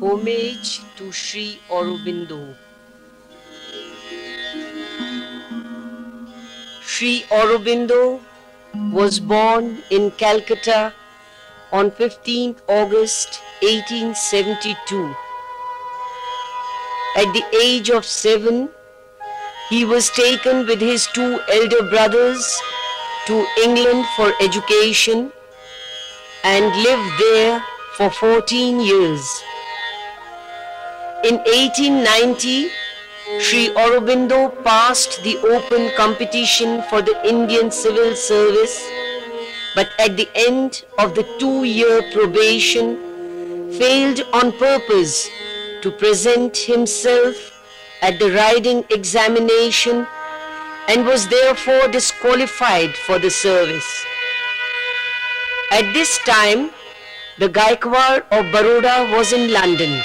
Homage to Sri Aurobindo. Sri Aurobindo was born in Calcutta on 15th August 1872. At the age of 7, he was taken with his 2 elder brothers to England for education and lived there for 14 years. In 1890, Sri Aurobindo passed the open competition for the Indian Civil Service, but at the end of the 2-year probation, failed on purpose to present himself at the riding examination and was therefore disqualified for the service. At this time, the Gaikwar of Baroda was in London.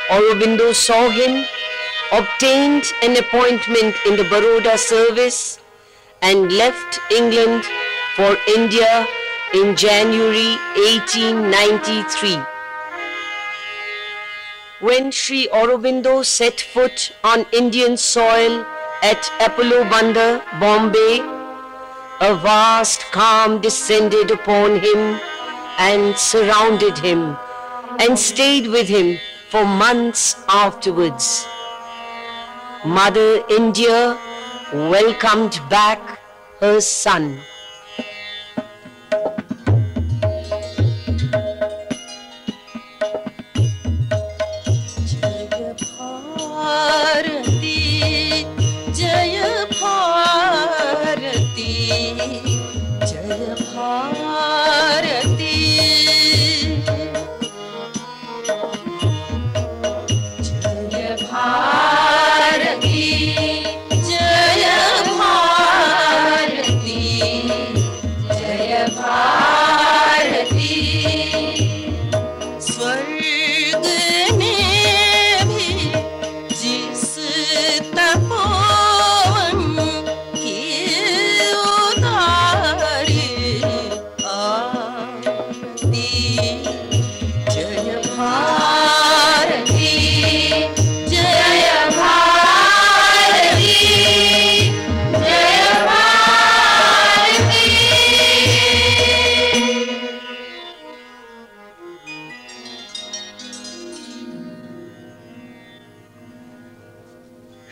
Aurobindo saw him, obtained an appointment in the Baroda service and left England for India in January 1893. When Sri Aurobindo set foot on Indian soil at Apollo Bandar, Bombay, a vast calm descended upon him and surrounded him and stayed with him for months afterwards. Mother India welcomed back her son.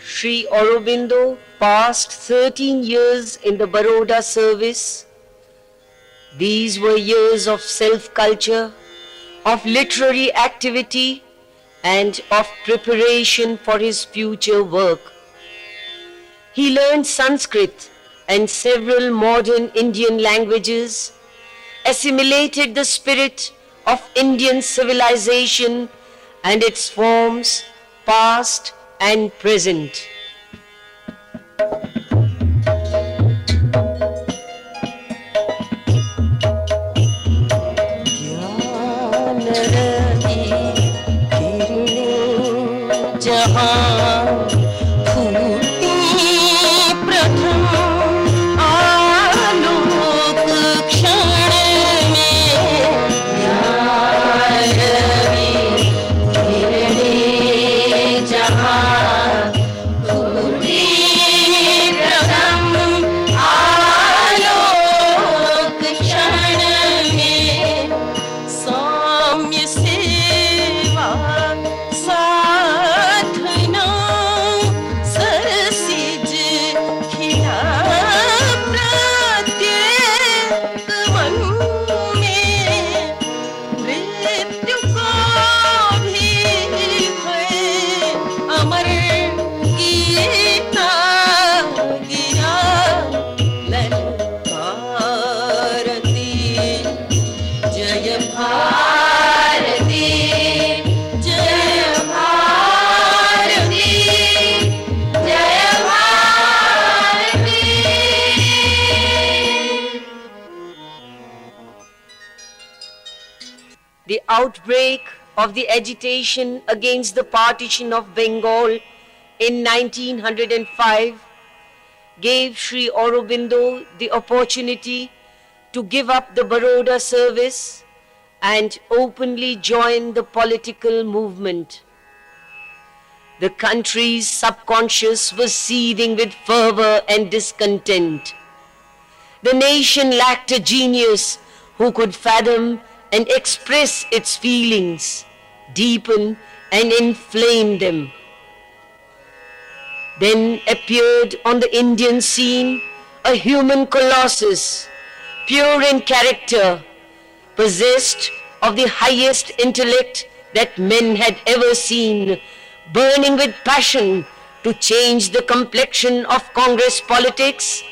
Sri Aurobindo passed 13 years in the Baroda service. These were years of self-culture, of literary activity, and of preparation for his future work. He learned Sanskrit and several modern Indian languages, assimilated the spirit of Indian civilization and its forms, past and present. The outbreak of the agitation against the partition of Bengal in 1905 gave Sri Aurobindo the opportunity to give up the Baroda service and openly joined the political movement. The country's subconscious was seething with fervor and discontent. The nation lacked a genius who could fathom and express its feelings, deepen and inflame them. Then appeared on the Indian scene a human colossus, pure in character, possessed of the highest intellect that men had ever seen, burning with passion to change the complexion of Congress politics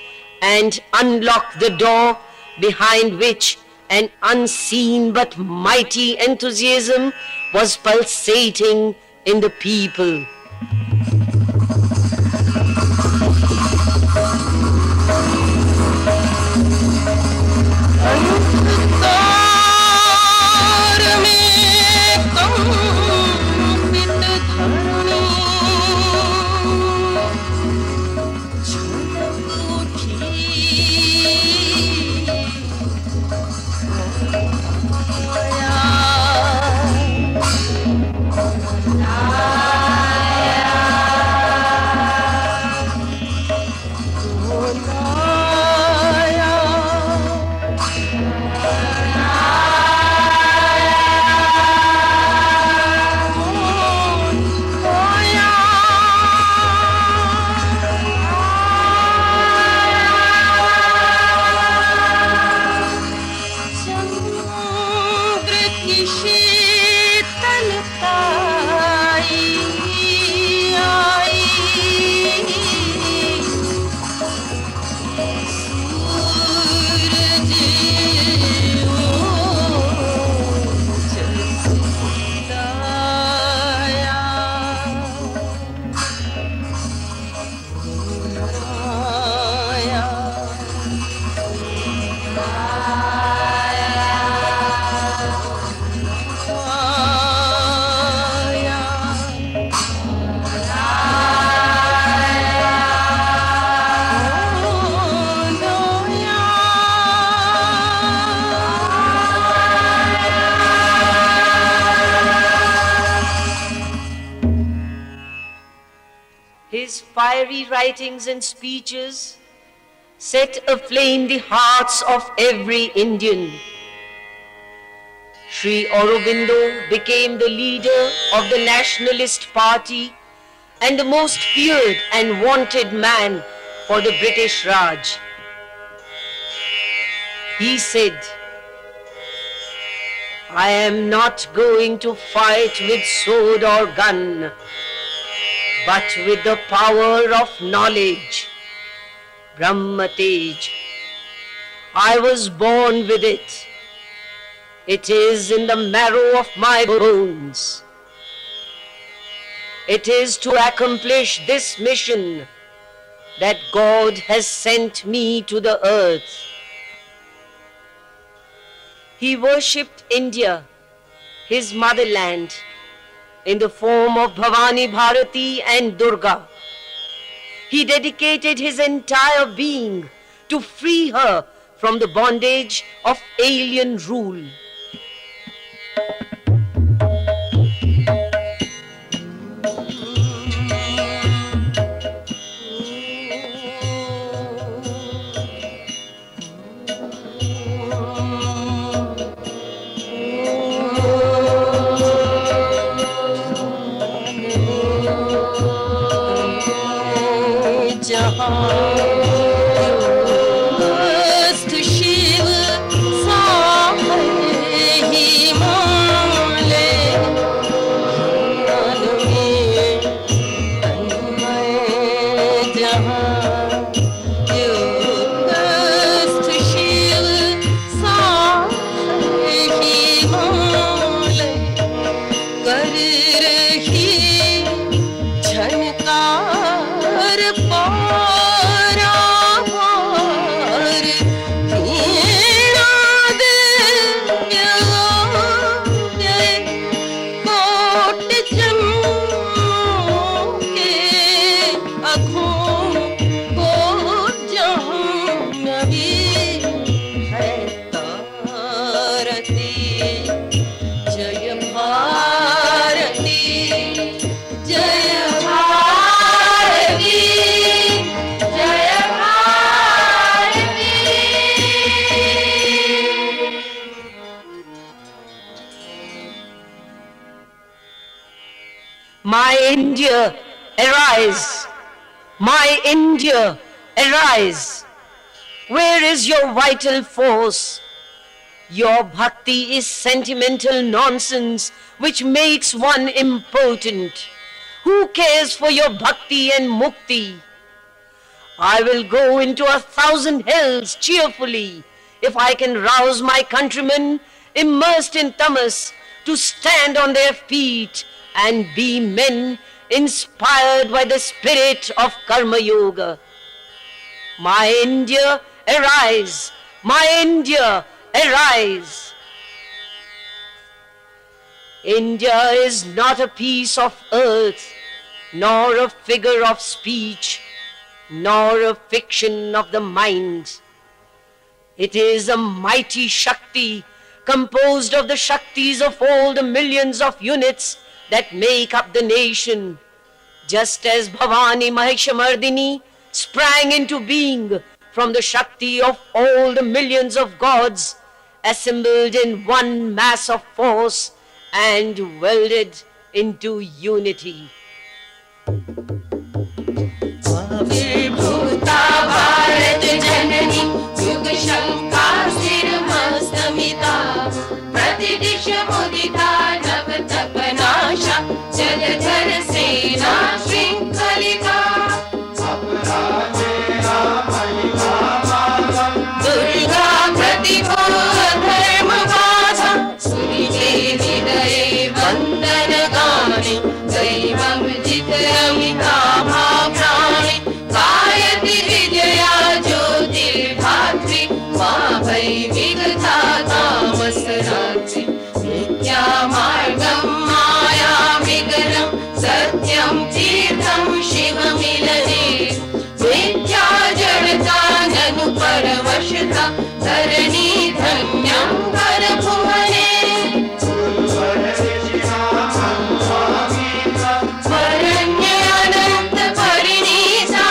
and unlock the door behind which an unseen but mighty enthusiasm was pulsating in the people. His fiery writings and speeches set aflame the hearts of every Indian. Sri Aurobindo became the leader of the Nationalist Party and the most feared and wanted man for the British Raj. He said, "I am not going to fight with sword or gun, but with the power of knowledge, Brahma Tej. I was born with it. It is in the marrow of my bones. It is to accomplish this mission that God has sent me to the earth." He worshipped India, his motherland, in the form of Bhavani Bharati and Durga. He dedicated his entire being to free her from the bondage of alien rule. Shiv Sahai My India, arise! My India, arise! Where is your vital force? Your bhakti is sentimental nonsense which makes one impotent. Who cares for your bhakti and mukti? I will go into 1,000 hells cheerfully if I can rouse my countrymen immersed in tamas to stand on their feet and be men inspired by the spirit of Karma Yoga. My India, arise! My India, arise! India is not a piece of earth, nor a figure of speech, nor a fiction of the mind. It is a mighty Shakti composed of the Shaktis of all the millions of units that make up the nation, just as Bhavani Maheshamardini sprang into being from the Shakti of all the millions of gods assembled in one mass of force and welded into unity. Avirbhuta Bharat Janani Yug Shankar Sirmastamita Pratidisha Mudita Navatapanasha Jaladhar Sena Shrinkalita Durga Pratibha Dharma Vasa Surije Hridaye Vandana Gani Daivam Jitramita Bhaprani Gayatri Vijaya Jyotir Bhatri Vabhai Vigatha Tamasratri Nitya Margam Maya Vigaram Satyam Tirtham Shiva Milane Nitya Jadata Nanu Paravashata Dharani Dhanyam Karabhuvane Varanyananta Parinita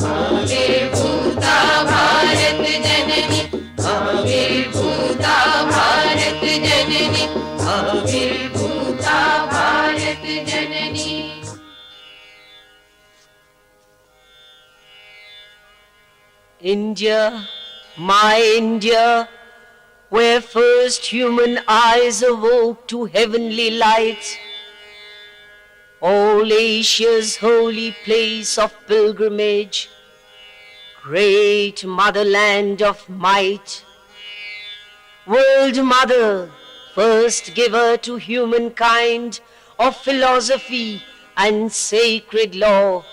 Avirbhuta Bharat Janani Avirbhuta Bharat Janani Avirbhuta Bharat Janani. India, my India, where first human eyes awoke to heavenly light, all Asia's holy place of pilgrimage, great motherland of might, world mother, first giver to humankind of philosophy and sacred law,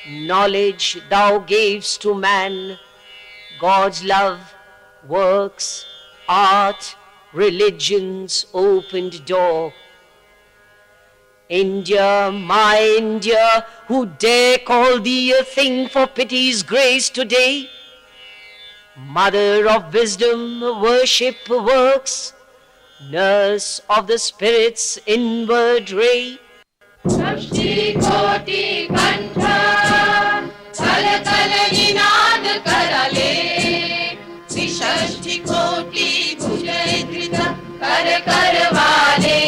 knowledge thou gavest to man, God's love, works, art, religion's opened door. India, my India, who dare call thee a thing for pity's grace today, mother of wisdom, worship, works, nurse of the spirit's inward ray. Shashti Koti Kantha Kala Kala Ninad Karale Shashti Koti Bhujadrita Kar Karvale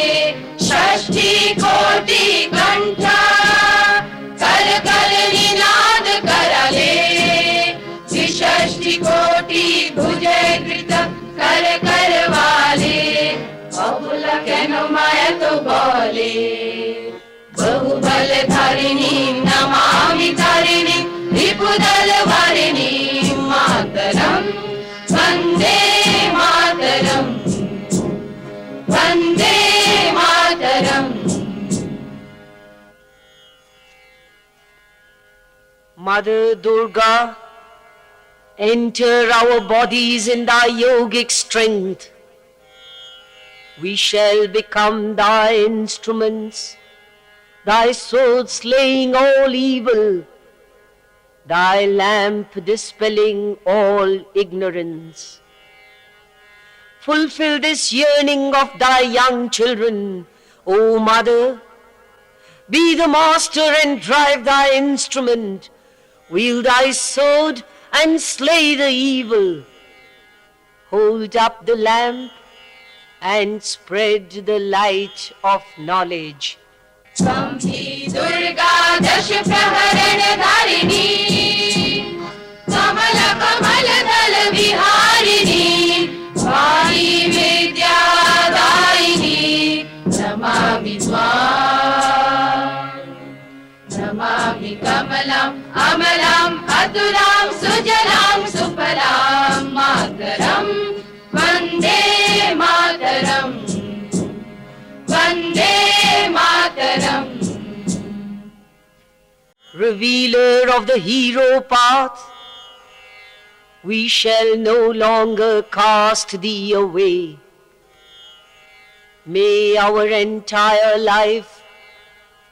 Shashti Koti Kantha Kala Kala Ninad Karale Shashti Koti Bhujadrita Kar Karvale Abula Keno Maya To Bole बहुबल Dharini Namami Tarini रिपुदल वारिणी Mataram Vande Mataram Vande Mataram. Mother Durga, enter our bodies in thy yogic strength. We shall become thy instruments, thy sword slaying all evil, thy lamp dispelling all ignorance. Fulfill this yearning of thy young children, O Mother. Be the master and drive thy instrument. Wield thy sword and slay the evil. Hold up the lamp and spread the light of knowledge. कंभी Durga दश प्रहरण धारिणी कमल कमल दल विहारिणी वाणी विद्यादायिनी नमामि त्वाम् नमामि कमलम् अमलम् अतुलां सुजलां सुफलां मातरम् Vande Mataram Vande Mataram. Revealer of the hero path, we shall no longer cast thee away. May our entire life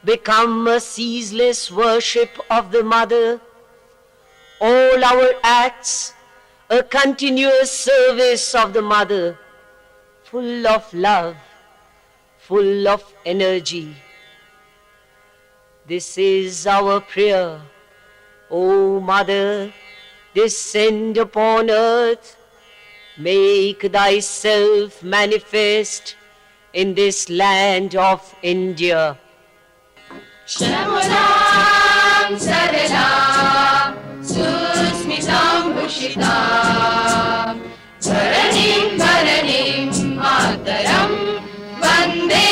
become a ceaseless worship of the Mother, all our acts a continuous service of the Mother, full of love, full of energy. This is our prayer. O Mother, descend upon earth, make thyself manifest in this land of India. Shyamulam Saralam Susmitam Bhushitam Dharanim Dharanim Mataram Vande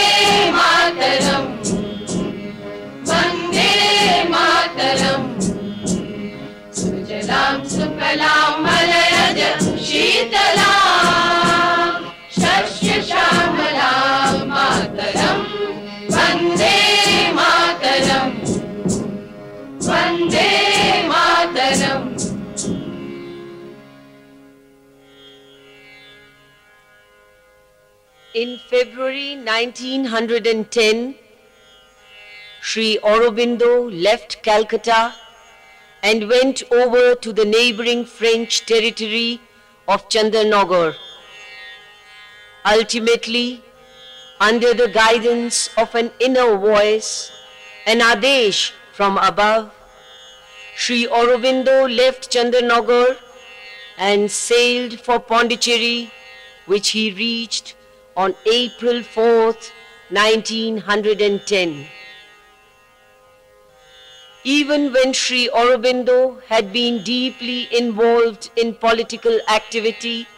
Mataram Vande Mataram Sujalam Sukalam Malayaj Sheetalam Shashya Shamalam Mataram Vande Mataram Vande Mataram. In February 1910, Sri Aurobindo left Calcutta and went over to the neighboring French territory of Chandernagore. Ultimately, under the guidance of an inner voice, an Adesh from above, Sri Aurobindo left Chandernagore and sailed for Pondicherry, which he reached on April 4th, 1910. Even when Sri Aurobindo had been deeply involved in political activity,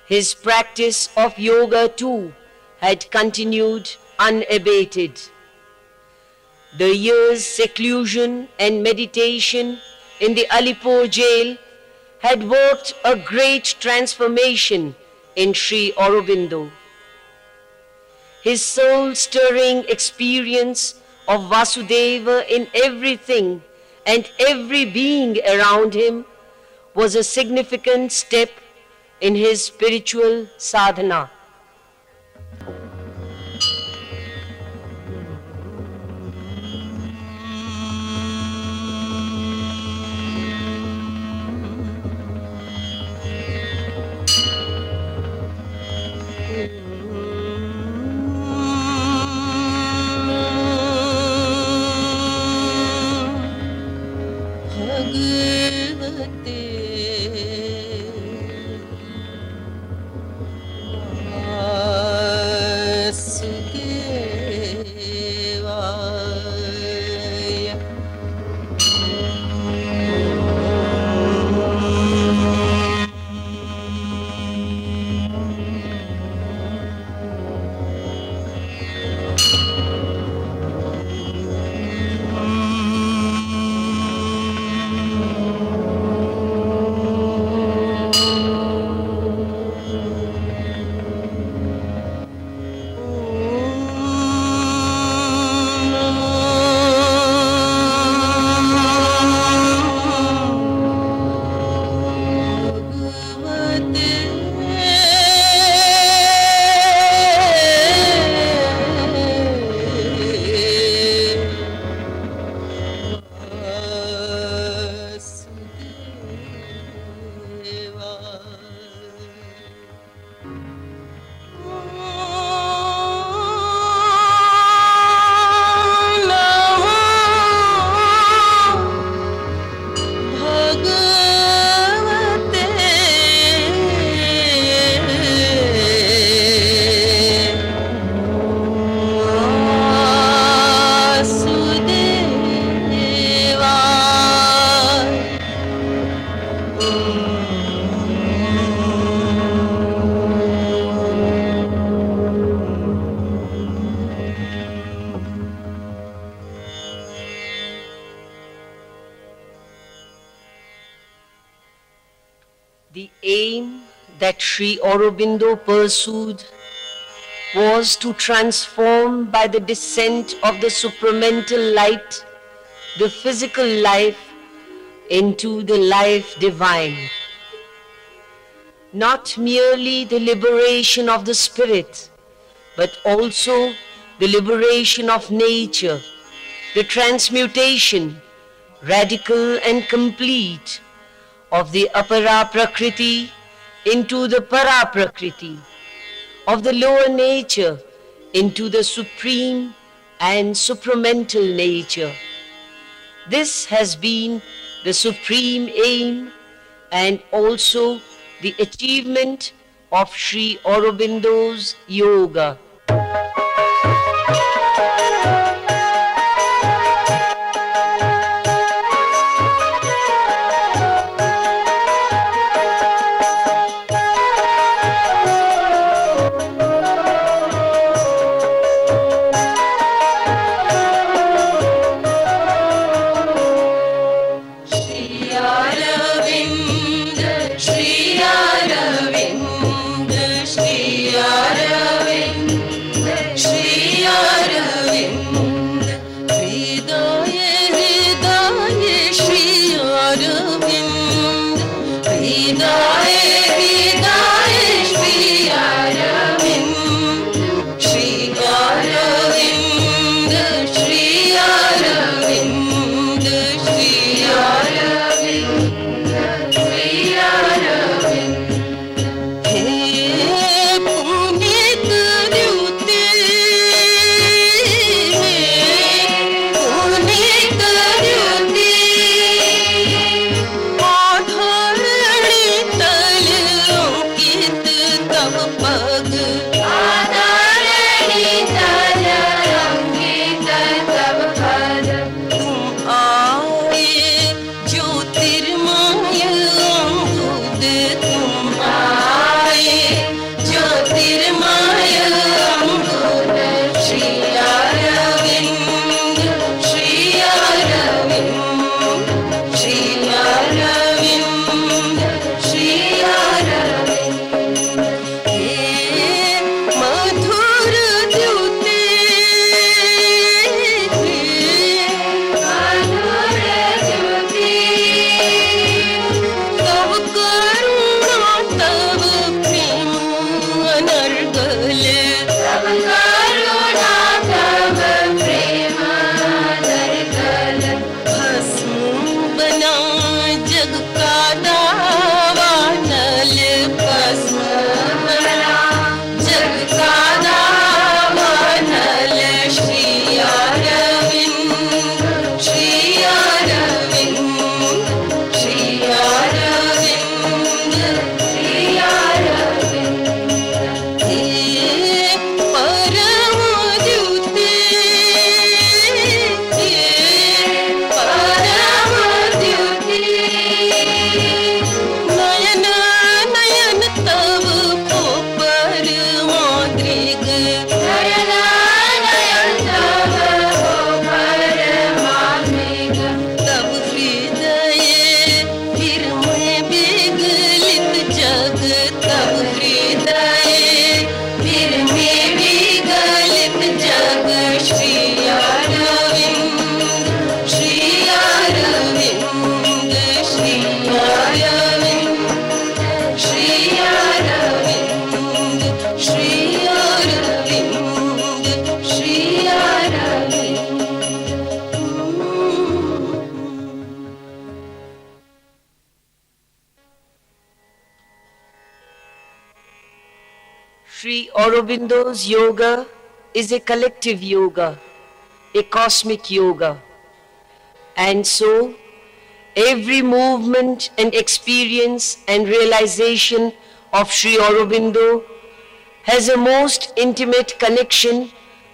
his practice of yoga too had continued unabated. The year's seclusion and meditation in the Alipur jail had worked a great transformation in Sri Aurobindo. His soul-stirring experience of Vasudeva in everything and every being around him was a significant step in his spiritual sadhana. that Sri Aurobindo pursued was to transform by the descent of the supramental light the physical life into the life divine. Not merely the liberation of the spirit, but also the liberation of nature, the transmutation, radical and complete, of the apara prakriti into the para prakriti, of the lower nature into the supreme and supramental nature. This has been the supreme aim and also the achievement of Sri Aurobindo's yoga. Sri Aurobindo's yoga is a collective yoga, a cosmic yoga. And so, every movement and experience and realization of Sri Aurobindo has a most intimate connection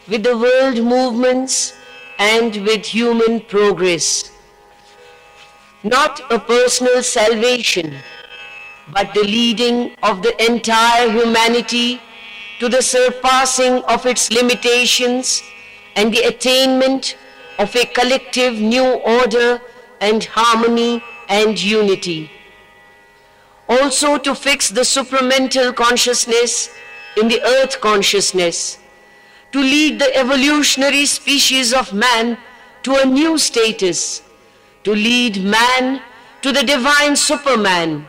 with the world movements and with human progress. Not a personal salvation, but the leading of the entire humanity to the surpassing of its limitations and the attainment of a collective new order and harmony and unity. also to fix the supramental consciousness in the earth consciousness, to lead the evolutionary species of man to a new status, to lead man to the divine Superman.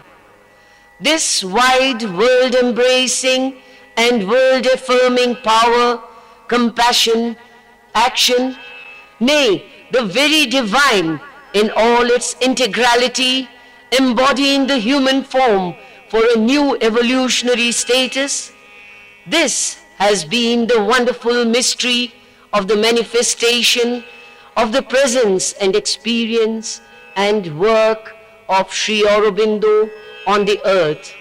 This wide world-embracing and world-affirming power, compassion, action, nay, the very divine in all its integrality, embodying the human form for a new evolutionary status, this has been the wonderful mystery of the manifestation of the presence and experience and work of Sri Aurobindo on the earth.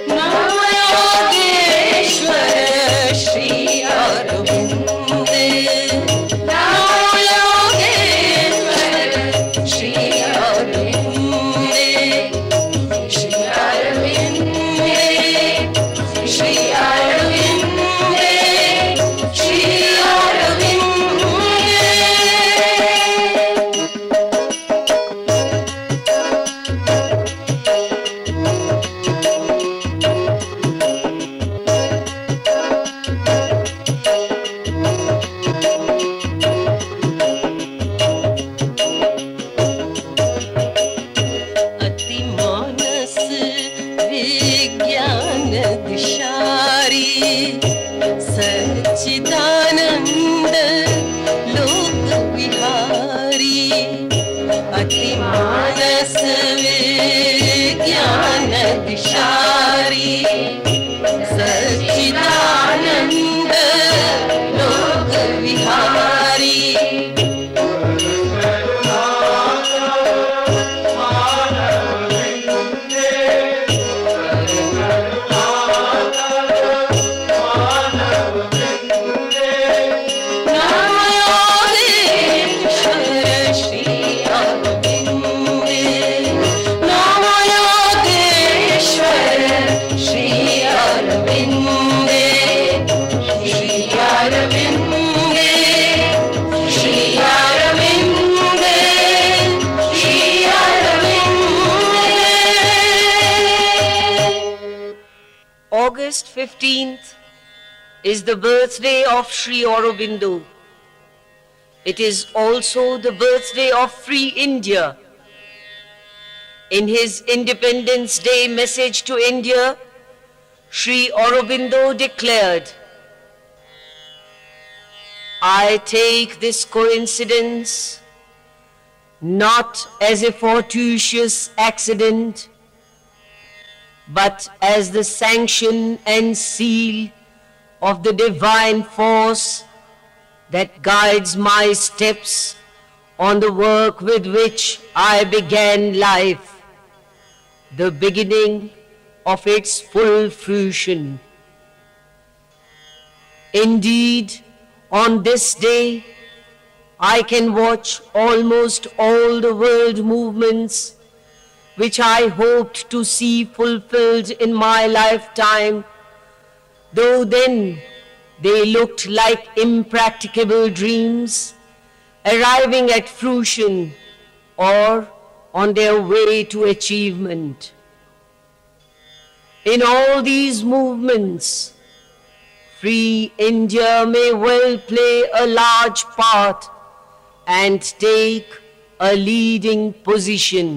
Namo Yogeshwara अतिमानस विज्ञान दिशारी सच्चिदानंद लोक Vihari August 15th is the birthday of Sri Aurobindo. It is also the birthday of free India. In his Independence Day message to India, Sri Aurobindo declared, "I take this coincidence not as a fortuitous accident, but as the sanction and seal of the divine force that guides my steps on the work with which I began life, the beginning of its full fruition." Indeed, on this day, I can watch almost all the world movements which I hoped to see fulfilled in my lifetime, though then they looked like impracticable dreams, arriving at fruition or on their way to achievement. In all these movements, free India may well play a large part and take a leading position.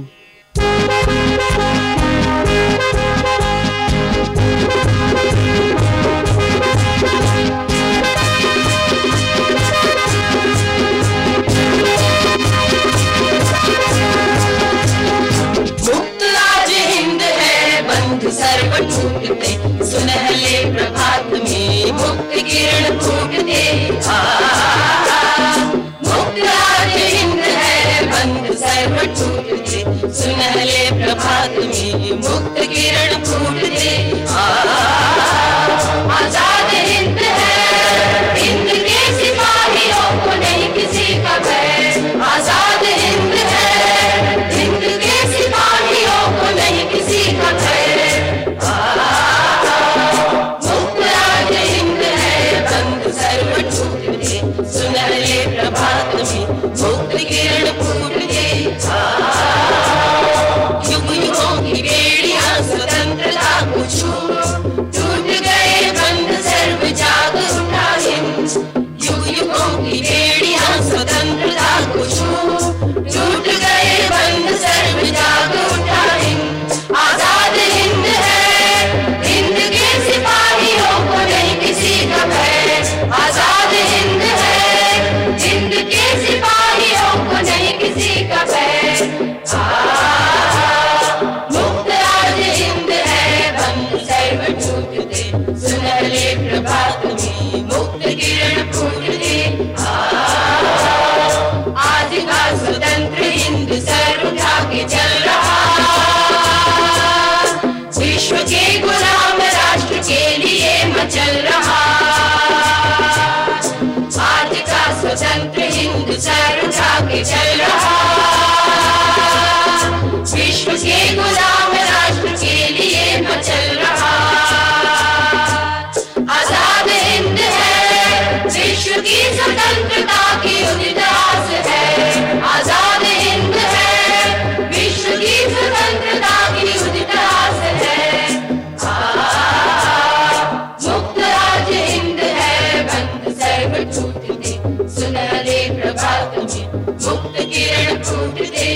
सर्व टूटते सुनहले प्रभात में मुक्त किरण फूटते मुक्त राज हिंद है बंद सर्व टूटते सुनहले प्रभात में मुक्त किरण फूटते आजाद हिंद है हिंद के सिपाहियों को नहीं किसी का भय आजाद हिंद है हिंद के सिपाहियों को नहीं किसी का भय सुनहले प्रभात में मुक्त किरण फूटते युग युगों की बेड़ियां स्वतंत्रता को छू टूट गए बंध सर्व जाग उठा हिंद युग युगों की बेड़ियां स्वतंत्रता को छू टूट गए बंध सर्व जाग उठा हिंद आजाद हिंद है हिंद के सिपाहियों को नहीं किसी का भय आजाद हिंद है हिंद के सिपाहियों को नहीं किसी का भय मुक्त राज हिंद है बंद सर्व टूटते सुनहले प्रभात में मुक्त किरण फूटते आज का स्वतंत्र हिंद सर उठा के चल रहा विश्व के गुलाम राष्ट्र के लिए मचल रहा आज का स्वतंत्र हिंद सर उठा के चल रहा विश्व के गुलाम राष्ट्र के लिए मचल रहा आजाद हिंद है विश्व की स्वतंत्रता की उदित आस है आजाद हिंद है विश्व की स्वतंत्रता की उदित आस है मुक्त राज हिंद है बंद सर्व टूटते सुनहले प्रभात में मुक्त किरण फूटते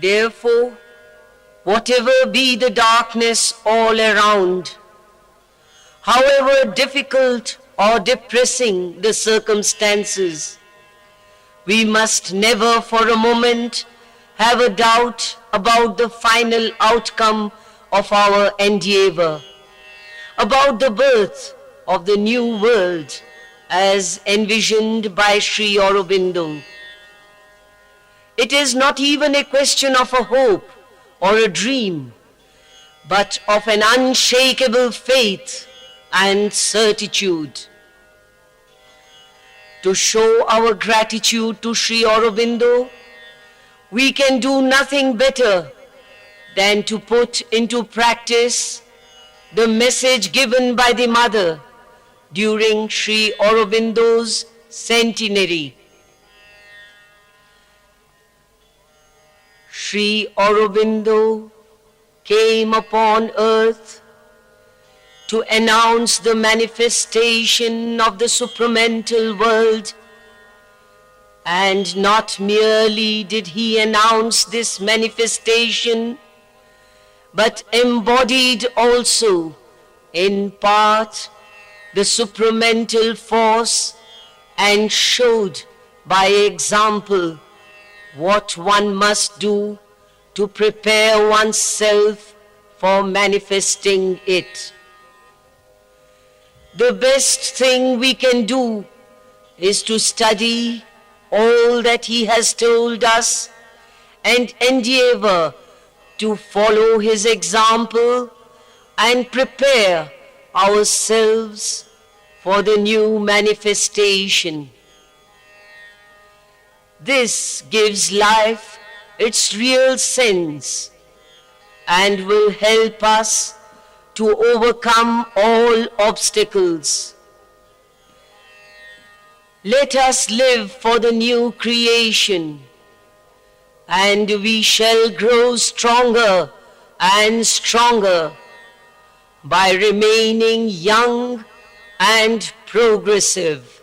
Therefore, whatever be the darkness all around, However difficult or depressing the circumstances, we must never for a moment have a doubt about the final outcome of our endeavor, about the birth of the new world as envisioned by Sri Aurobindo. It is not even a question of a hope or a dream, but of an unshakable faith and certitude. To show our gratitude to Sri Aurobindo, we can do nothing better than to put into practice the message given by the Mother during Sri Aurobindo's centenary. Sri Aurobindo came upon earth to announce the manifestation of the supramental world, and not merely did he announce this manifestation, but embodied also in part the supramental force and showed by example what one must do to prepare oneself for manifesting it. The best thing we can do is to study all that he has told us and endeavor to follow his example and prepare ourselves for the new manifestation. This gives life its real sense and will help us to overcome all obstacles. Let us live for the new creation, and we shall grow stronger and stronger by remaining young and progressive.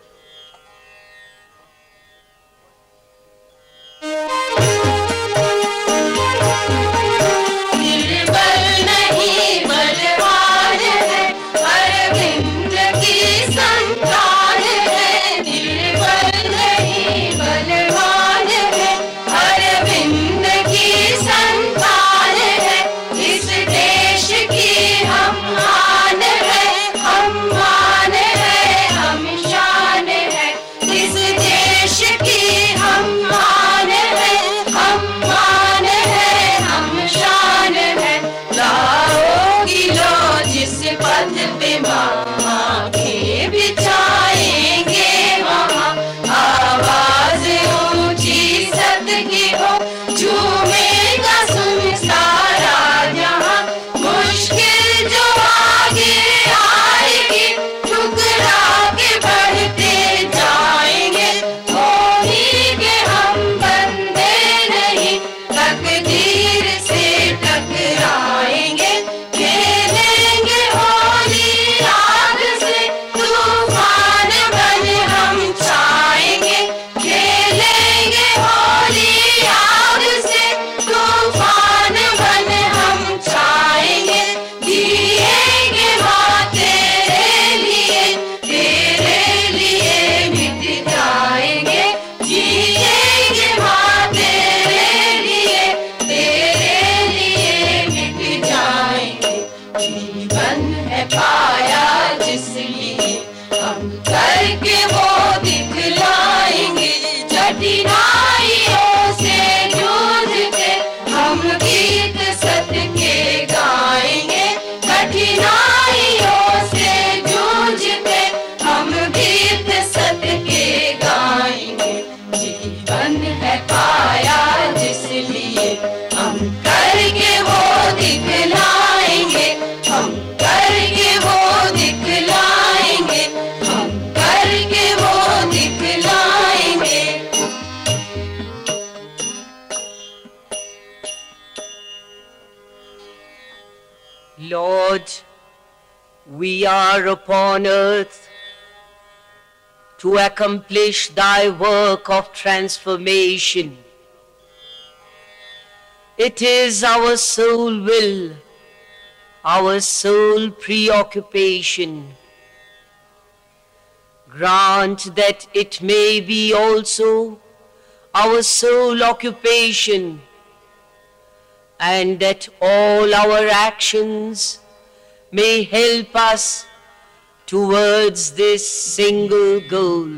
Lord, we are upon earth to accomplish thy work of transformation. It is our sole will, our sole preoccupation. Grant that it may be also our sole occupation, and that all our actions may help us towards this single goal.